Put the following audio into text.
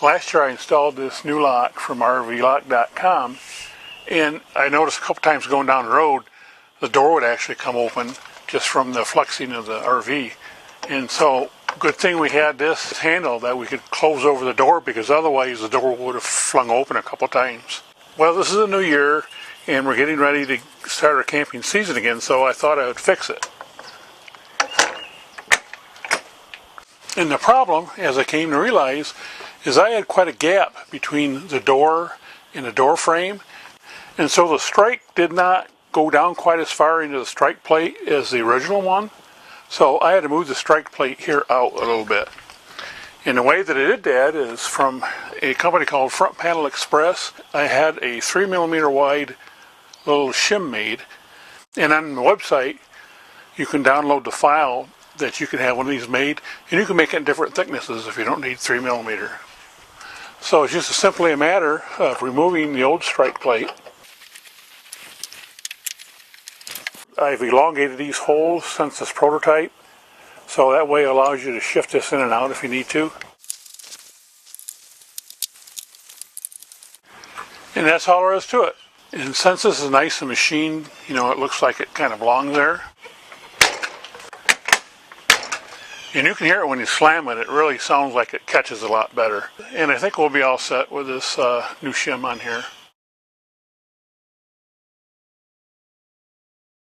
Last year I installed this new lock from rvlock.com, and I noticed a couple times going down the road the door would actually come open just from the flexing of the RV. And so good thing we had this handle that we could close over the door, because otherwise the door would have flung open a couple times. Well, this is a new year and we're getting ready to start our camping season again, so I thought I would fix it. And the problem, as I came to realize, is I had quite a gap between the door and the door frame, and so the strike did not go down quite as far into the strike plate as the original one. So I had to move the strike plate here out a little bit. And the way that I did that is from a company called Front Panel Express. I had a 3mm wide little shim made, and on the website you can download the file that you can have one of these made, and you can make it in different thicknesses if you don't need 3mm. So it's just simply a matter of removing the old strike plate. I've elongated these holes since this prototype, so that way it allows you to shift this in and out if you need to. And that's all there is to it. And since this is nice and machined, you know, it looks like it kind of belongs there. And you can hear it when you slam it. It really sounds like it catches a lot better. And I think we'll be all set with this new shim on here.